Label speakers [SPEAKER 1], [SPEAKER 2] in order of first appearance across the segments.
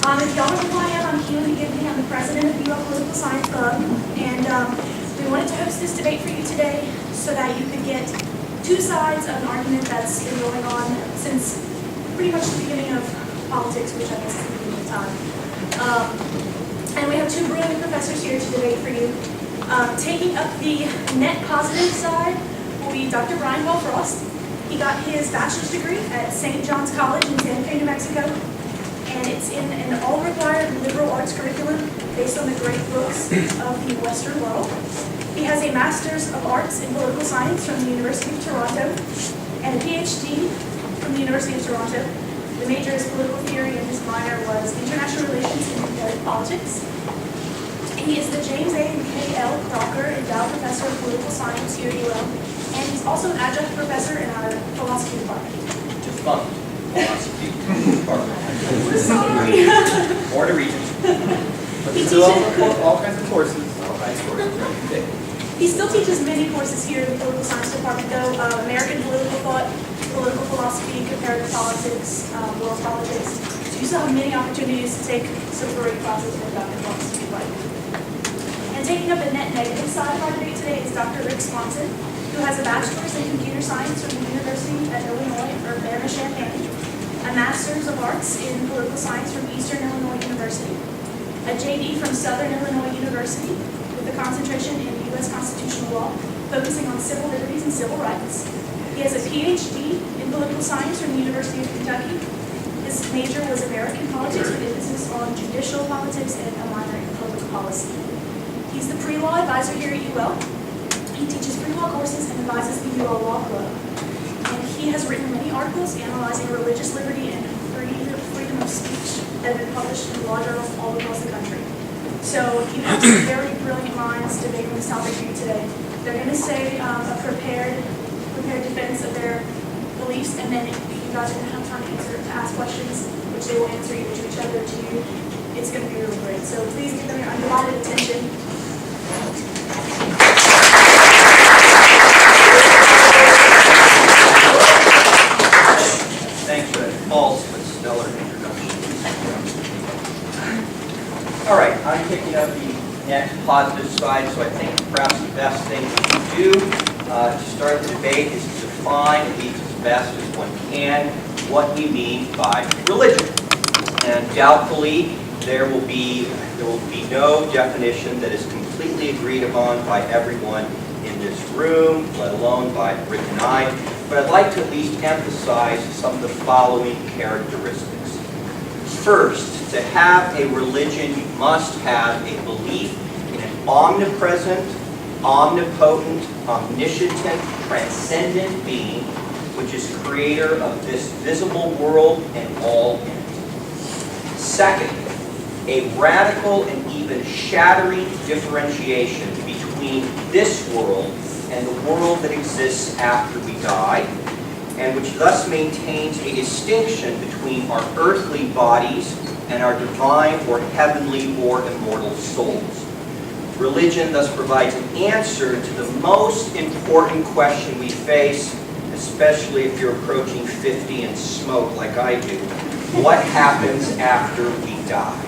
[SPEAKER 1] If y'all don't know who I am, I'm Keelan McGivney. I'm the president of the UL Political Science Club, and we wanted to host this debate for you today so that you could get two sides of an argument that's been going on since pretty much the beginning of politics, which I guess is the beginning of time. And we have two brilliant professors here to debate for you. Taking up the net positive side will be Dr. Bryan-Paul Frost. He got his bachelor's degree at St. John's College in Santa Fe, New Mexico, and it's in an all-required liberal arts curriculum based on the great books of the Western world. He has a Master's of Arts in Political Science from the University of Toronto and a PhD from the University of Toronto. The major is political theory and his minor was international relations and comparative politics. He is the James A. and K. L. Crocker Endowed Professor of Political Science here at UL, and he's also an adjunct professor in our philosophy department.
[SPEAKER 2] Defunct philosophy department.
[SPEAKER 1] We're sorry.
[SPEAKER 2] Board of Regents. But
[SPEAKER 1] He
[SPEAKER 2] still
[SPEAKER 1] teaches-
[SPEAKER 2] all kinds of courses. All kinds of courses. Okay.
[SPEAKER 1] He still teaches many courses here in the political science department, though. American political thought, political philosophy, comparative politics, world politics. So you still have many opportunities to take some great classes from Dr. Frost if you'd like. And taking up the net negative side of our debate today is Dr. Swanson, who has a bachelor's in computer science from the University of Illinois, Urbana-Champaign, a master's of arts in political science from Eastern Illinois University, a JD from Southern Illinois University with a concentration in U.S. constitutional law, focusing on civil liberties and civil rights. He has a PhD in political science from the University of Kentucky. His major was American politics with emphasis on judicial politics and a minor in public policy. He's the pre-law advisor here at UL. He teaches pre-law courses and advises the UL Law Club. And he has written many articles analyzing religious liberty and freedom of speech that have been published in law journals all across the country. So you have some very brilliant minds debating this topic for you today. They're going to say a prepared defense of their beliefs, and then you guys are going to have time to ask questions, which they will answer either to each other or to you. It's going to be really great. So please give them your undivided attention.
[SPEAKER 2] Thanks for that false but stellar introduction. All right, I'm picking up the net positive side, so I think perhaps the best thing to do to start the debate is to define, at least as best as one can, what we mean by religion. And doubtfully, there will be no definition that is completely agreed upon by everyone in this room, let alone by Rick and I. But I'd like to at least emphasize some of the following characteristics. First, to have a religion, you must have a belief in an omnipresent, omnipotent, omniscient, transcendent being, which is creator of this visible world and all in it. Second, a radical and even shattering differentiation between this world and the world that exists after we die, and which thus maintains a distinction between our earthly bodies and our divine or heavenly or immortal souls. Religion thus provides an answer to the most important question we face, especially if you're approaching 50 and smoke like I do. What happens after we die?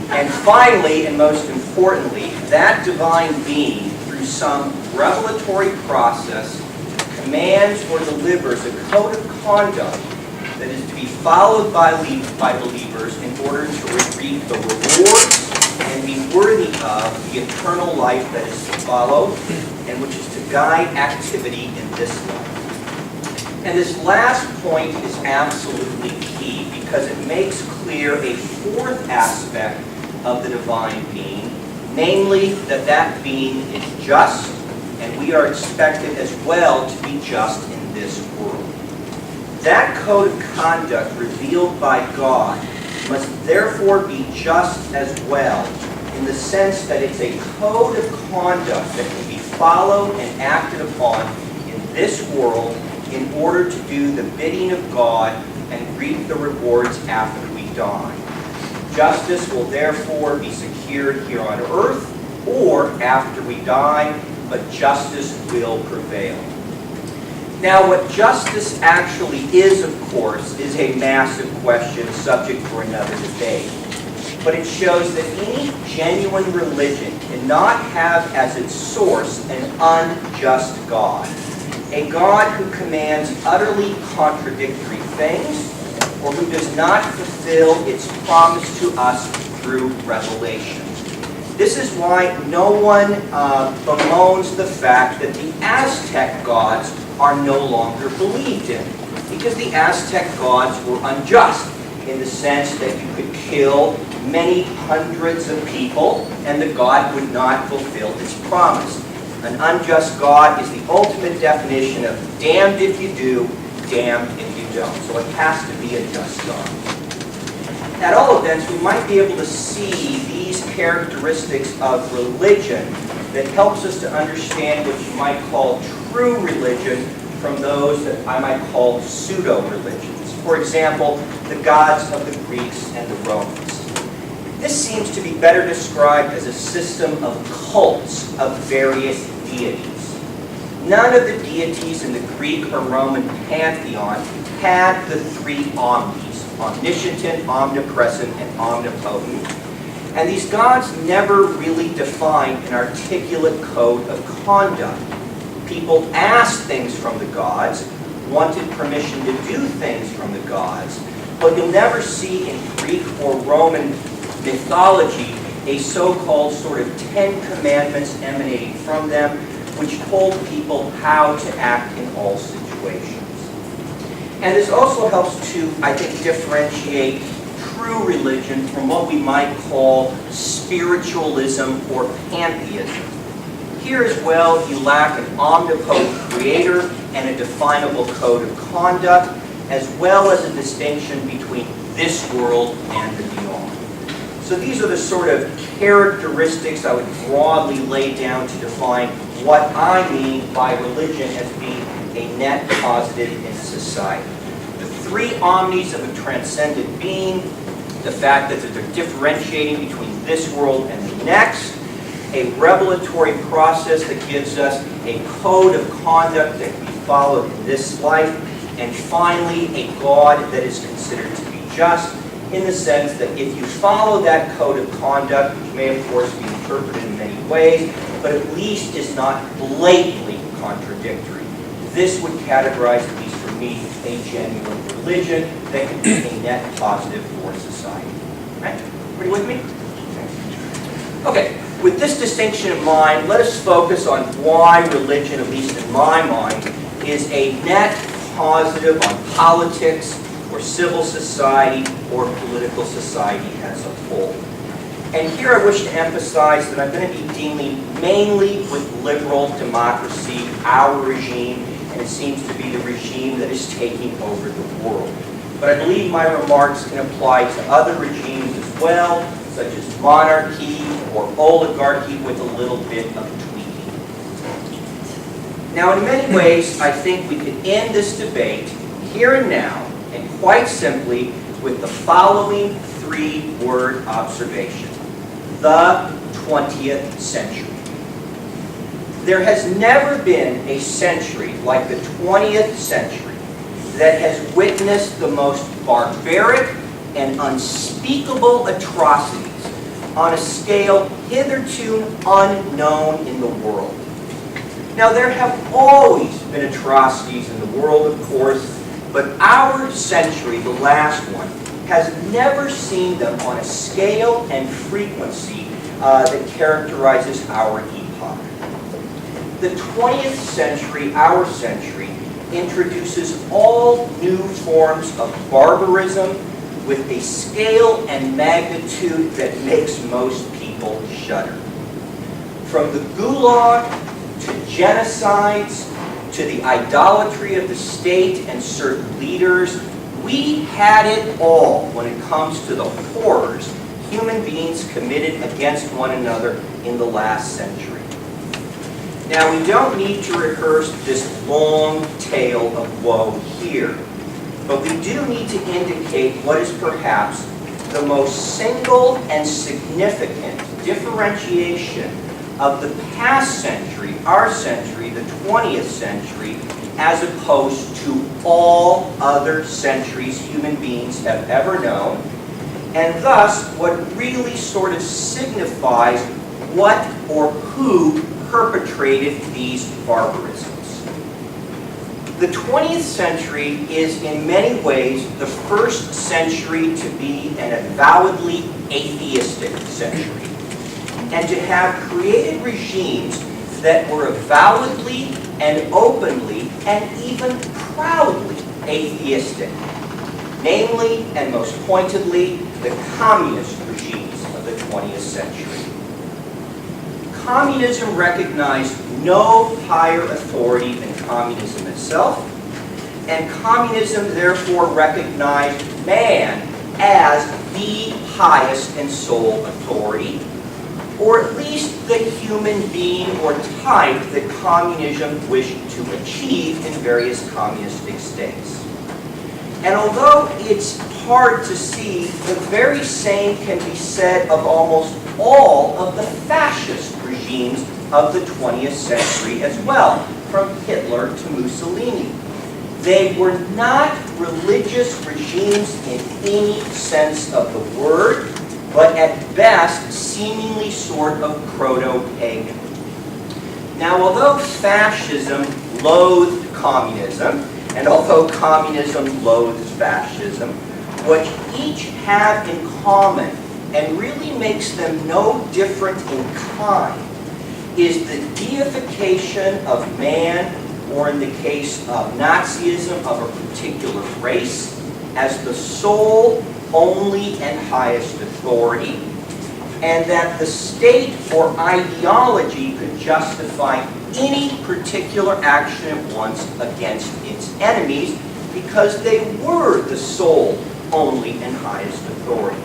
[SPEAKER 2] And finally, and most importantly, that divine being, through some revelatory process, commands or delivers a code of conduct that is to be followed by believers in order to reap the rewards and be worthy of the eternal life that is to follow, and which is to guide activity in this life. And this last point is absolutely key because it makes clear a fourth aspect of the divine being, namely that that being is just, and we are expected as well to be just in this world. That code of conduct revealed by God must therefore be just as well, in the sense that it's a code of conduct that can be followed and acted upon in this world in order to do the bidding of God and reap the rewards after we die. Justice will therefore be secured here on earth or after we die, but justice will prevail. Now, what justice actually is, of course, is a massive question, subject for another debate. But it shows that any genuine religion cannot have as its source an unjust God. A God who commands utterly contradictory things, or who does not fulfill its promise to us through revelation. This is why no one bemoans the fact that the Aztec gods are no longer believed in, because the Aztec gods were unjust in the sense that you could kill many hundreds of people and the god would not fulfill its promise. An unjust God is the ultimate definition of damned if you do, damned if you don't. So it has to be a just God. At all events, we might be able to see these characteristics of religion that helps us to understand what you might call true religion from those that I might call pseudo-religions. For example, the gods of the Greeks and the Romans. This seems to be better described as a system of cults of various deities. None of the deities in the Greek or Roman pantheon had the three omnis: omniscient, omnipresent, and omnipotent. And these gods never really defined an articulate code of conduct. People asked things from the gods, wanted permission to do things from the gods, but you'll never see in Greek or Roman mythology a so-called sort of 10 commandments emanating from them, which told people how to act in all situations. And this also helps to, I think, differentiate true religion from what we might call spiritualism or pantheism. Here as well, you lack an omnipotent creator and a definable code of conduct, as well as a distinction between this world and the beyond. So these are the sort of characteristics I would broadly lay down to define what I mean by religion as being a net positive in society. The three omnis of a transcendent being, the fact that they're differentiating between this world and the next, a revelatory process that gives us a code of conduct that can be followed in this life, and finally, a God that is considered to be just, in the sense that if you follow that code of conduct, which may of course be interpreted in many ways, but at least is not blatantly contradictory, this would categorize, at least for me, a genuine religion that can be a net positive for society. Right? Everybody with me? Okay. With this distinction in mind, let us focus on why religion, at least in my mind, is a net positive on politics or civil society or political society as a whole. And here I wish to emphasize that I'm going to be dealing mainly with liberal democracy, our regime, and it seems to be the regime that is taking over the world. But I believe my remarks can apply to other regimes as well, such as monarchy or oligarchy with a little bit of tweaking. Now, in many ways, I think we could end this debate here and now, and quite simply, with the following three-word observation: the 20th century. There has never been a century like the 20th century that has witnessed the most barbaric and unspeakable atrocities on a scale hitherto unknown in the world. Now, there have always been atrocities in the world, of course, but our century, the last one, has never seen them on a scale and frequency that characterizes our epoch. The 20th century, our century, introduces all new forms of barbarism with a scale and magnitude that makes most people shudder. From the Gulag to genocides to the idolatry of the state and certain leaders, we had it all when it comes to the horrors human beings committed against one another in the last century. Now, we don't need to rehearse this long tale of woe here, but we do need to indicate what is perhaps the most single and significant differentiation of the past century, our century, the 20th century, as opposed to all other centuries human beings have ever known, and thus what really sort of signifies what or who perpetrated these barbarisms. The 20th century is in many ways the first century to be an avowedly atheistic century, and to have created regimes that were avowedly and openly and even proudly atheistic, namely and most pointedly the communist regimes of the 20th century. Communism recognized no higher authority than communism itself, and communism therefore recognized man as the highest and sole authority, or at least the human being or type that communism wished to achieve in various communistic states. And although it's hard to see, the very same can be said of almost all of the fascist regimes of the 20th century as well, from Hitler to Mussolini. They were not religious regimes in any sense of the word, but at best seemingly sort of proto-pagan. Now, although fascism loathed communism, and although communism loathed fascism, what each have in common, and really makes them no different in kind, is the deification of man, or in the case of Nazism, of a particular race, as the sole, only, and highest authority, and that the state or ideology could justify any particular action at once against its enemies because they were the sole, only, and highest authority.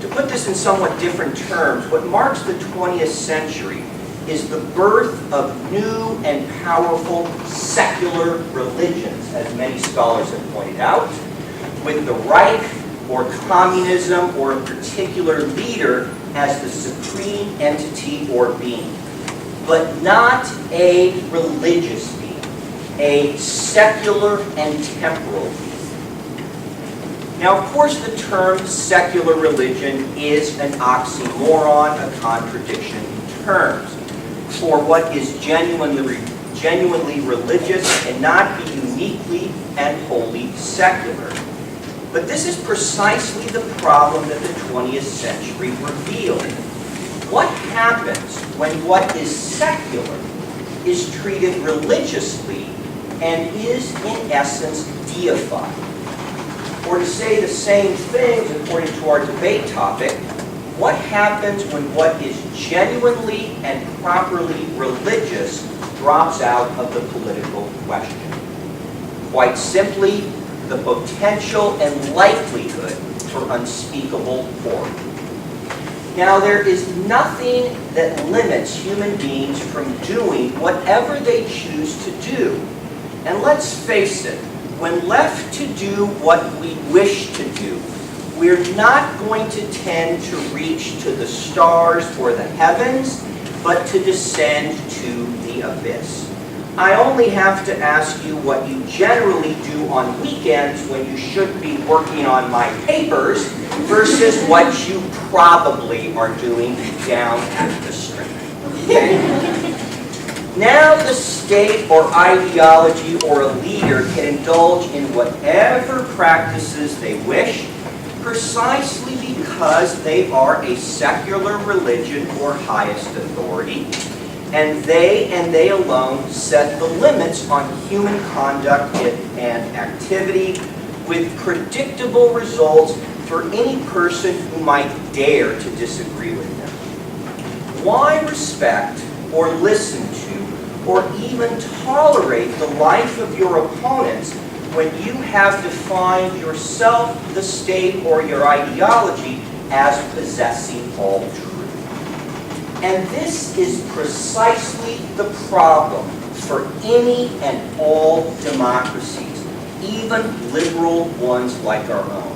[SPEAKER 2] To put this in somewhat different terms, what marks the 20th century is the birth of new and powerful secular religions, as many scholars have pointed out, with the Reich or communism or a particular leader as the supreme entity or being, but not a religious being, a secular and temporal being. Now, of course, the term secular religion is an oxymoron, a contradiction in terms. For what is genuinely religious cannot be uniquely and wholly secular. But this is precisely the problem that the 20th century revealed. What happens when what is secular is treated religiously and is in essence deified? Or to say the same things according to our debate topic, what happens when what is genuinely and properly religious drops out of the political question? Quite simply, the potential and likelihood for unspeakable horror. Now, there is nothing that limits human beings from doing whatever they choose to do. And let's face it, when left to do what we wish to do, we're not going to tend to reach to the stars or the heavens, but to descend to the abyss. I only have to ask you what you generally do on weekends when you should be working on my papers versus what you probably are doing down at the strip. Okay? Now the state or ideology or a leader can indulge in whatever practices they wish, precisely because they are a secular religion or highest authority, and they alone set the limits on human conduct and activity with predictable results for any person who might dare to disagree with them. Why respect or listen to or even tolerate the life of your opponents when you have defined yourself, the state, or your ideology as possessing all truth? And this is precisely the problem for any and all democracies, even liberal ones like our own.